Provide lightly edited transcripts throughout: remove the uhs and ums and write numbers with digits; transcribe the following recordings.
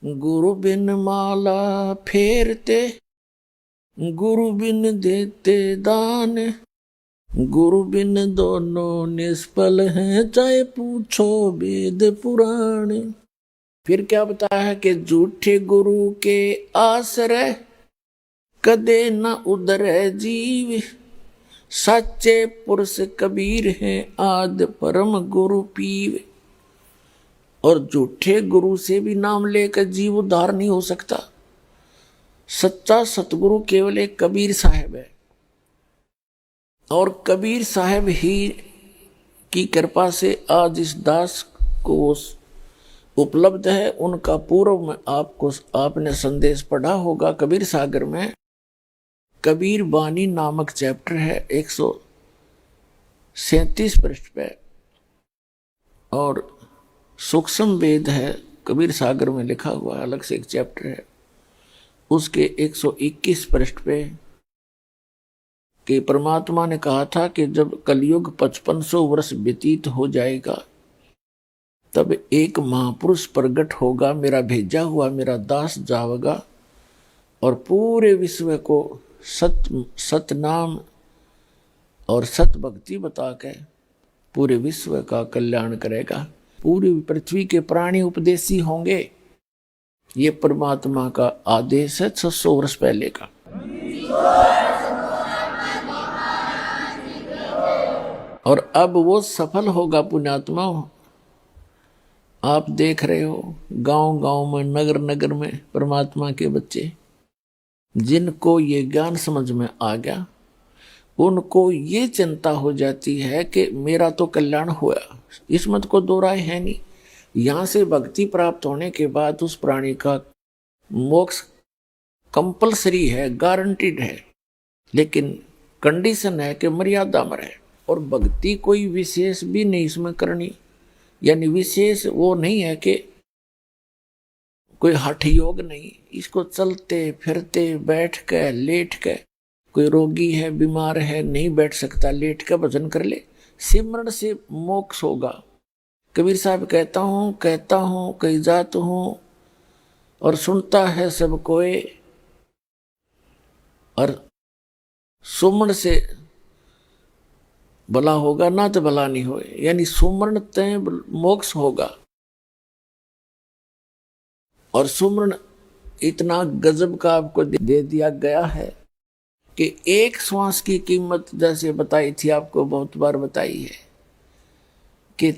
गुरु बिन माला फेरते, गुरु बिन देते दान, गुरु बिन दोनों निष्फल हैं, चाहे पूछो वेद पुराण। फिर क्या बताया है कि झूठे गुरु के आश्रय कदे न उधरे जीव, सच्चे पुरुष कबीर हैं आद परम गुरु पीव। और झूठे गुरु से भी नाम लेकर जीव उद्धार नहीं हो सकता। सच्चा सतगुरु केवल एक कबीर साहब है, और कबीर साहब ही की कृपा से आज इस दास को उपलब्ध है। उनका पूर्व में आपने संदेश पढ़ा होगा कबीर सागर में। कबीर बानी नामक चैप्टर है 137 पृष्ठ पे, और सूक्ष्म वेद है कबीर सागर में लिखा हुआ है, अलग से एक चैप्टर है उसके 121 पृष्ठ पे, कि परमात्मा ने कहा था कि जब कलयुग 5500 वर्ष व्यतीत हो जाएगा तब एक महापुरुष प्रकट होगा, मेरा भेजा हुआ मेरा दास जाएगा और पूरे विश्व को सत नाम और सत भक्ति बता के पूरे विश्व का कल्याण करेगा। पूरी पृथ्वी के प्राणी उपदेशी होंगे। ये परमात्मा का आदेश है 600 वर्ष पहले का। और अब वो सफल होगा पुण्यात्मा। आप देख रहे हो गांव गांव में, नगर नगर में परमात्मा के बच्चे, जिनको ये ज्ञान समझ में आ गया, उनको ये चिंता हो जाती है कि मेरा तो कल्याण हुआ। इस मत को दो राय है नहीं। यहां से भक्ति प्राप्त होने के बाद उस प्राणी का मोक्ष कंपलसरी है, गारंटीड है, लेकिन कंडीशन है कि मर्यादा में रहे। और भक्ति कोई विशेष भी नहीं इसमें करनी, यानी विशेष वो नहीं है कि कोई हठ योग नहीं। इसको चलते फिरते, बैठ के, लेट के, कोई रोगी है, बीमार है, नहीं बैठ सकता, लेट के भजन कर ले, सिमरण से मोक्ष होगा। कबीर साहब कहता हूँ कई जात हूँ, और सुनता है सब कोई, और सुमरण से भला होगा ना तो भला नहीं होए, यानी सुमरण तय मोक्ष होगा। और सुमरण इतना गजब का आपको दे दिया गया है कि एक श्वास की कीमत, जैसे बताई थी आपको, बहुत बार बताई है कि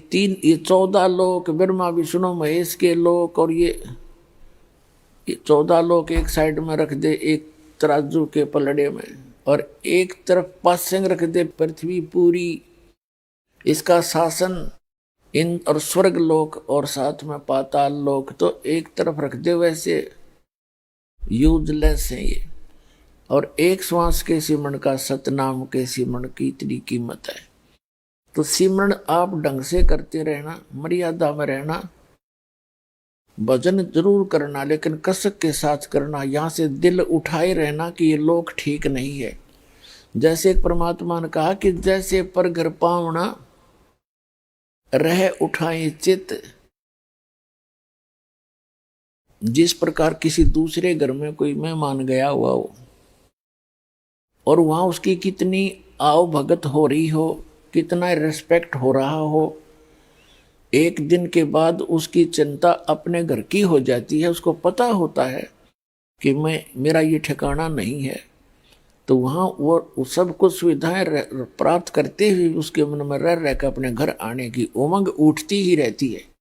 14 लोक, ब्रह्मा विष्णु महेश के लोक, और ये 14 लोक एक साइड में रख दे एक तराजू के पलड़े में, और एक तरफ पासंग रख दे पृथ्वी पूरी, इसका शासन इन और स्वर्ग लोक, और साथ में पाताल लोक तो एक तरफ रख दे, वैसे यूजलेस है ये। और एक श्वास के सिमरण का, सतनाम के सिमरण की इतनी कीमत है। तो सिमरण आप ढंग से करते रहना, मर्यादा में रहना, भजन जरूर करना, लेकिन कसक के साथ करना। यहाँ से दिल उठाए रहना कि ये लोक ठीक नहीं है। जैसे एक परमात्मा ने कहा कि जैसे पर घर पावना रह उठाए चित, जिस प्रकार किसी दूसरे घर में कोई मेहमान गया हुआ हो और वहां उसकी कितनी आओ भगत हो रही हो, कितना रिस्पेक्ट हो रहा हो, एक दिन के बाद उसकी चिंता अपने घर की हो जाती है। उसको पता होता है कि मेरा ये ठिकाना नहीं है, तो वहाँ वो सब कुछ सुविधाएं प्राप्त करते हुए उसके मन में रह रहकर अपने घर आने की उमंग उठती ही रहती है।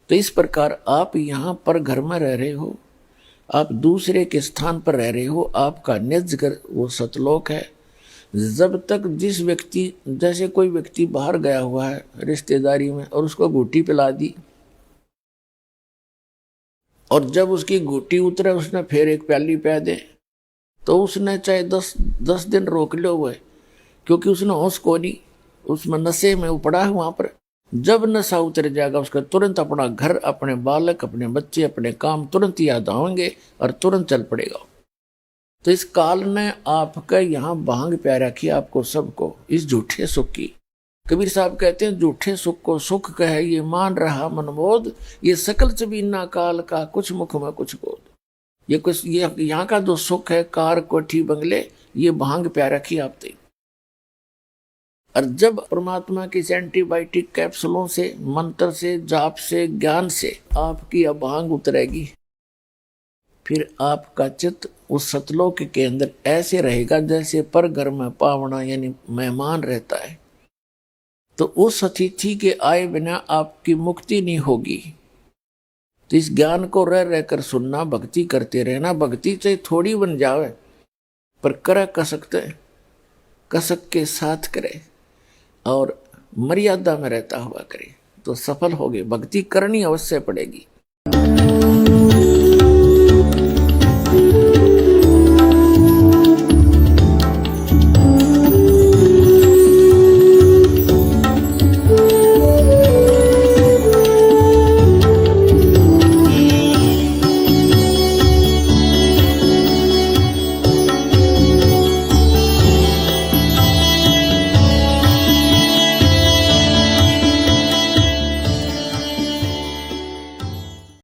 तो इस प्रकार आप यहाँ पर घर में रह रहे हो, आप दूसरे के स्थान पर रह रहे हो, आपका निज घर वो सतलोक है। जब तक जिस व्यक्ति, जैसे कोई व्यक्ति बाहर गया हुआ है रिश्तेदारी में और उसको घूटी पिला दी, और जब उसकी घूटी उतरे उसने फिर एक प्याली पिला दे, तो उसने चाहे 10 दिन रोक लो हुए, क्योंकि उसने होश को नहीं, उसमें नशे में पड़ा है। वहां पर जब नशा उतर जाएगा उसका तुरंत अपना घर, अपने बालक, अपने बच्चे, अपने काम तुरंत याद आएंगे और तुरंत चल पड़ेगा। तो इस काल ने आपका यहाँ भांग प्या रखी आपको सबको, इस झूठे सुख की। कबीर साहब कहते हैं झूठे सुख को सुख कहे ये मान रहा मनमोद, ये सकल चबीना काल का कुछ मुख में कुछ बोध। ये कुछ ये यहाँ का जो सुख है कार कोठी बंगले, ये भांग प्या रखी आप तक। और जब परमात्मा की एंटीबायोटिक कैप्सूलों से, मंत्र से, जाप से, ज्ञान से आपकी अभांग उतरेगी, फिर आपका चित्त उस सतलोक के अंदर ऐसे रहेगा जैसे पर घर में पावना यानी मेहमान रहता है। तो उस अतिथि के आए बिना आपकी मुक्ति नहीं होगी। तो इस ज्ञान को रह रहकर सुनना, भक्ति करते रहना। भक्ति से थोड़ी बन जावे पर करे कसकते, कसक के साथ करे और मर्यादा में रहता हुआ करे तो सफल होगे। भक्ति करनी अवश्य पड़ेगी।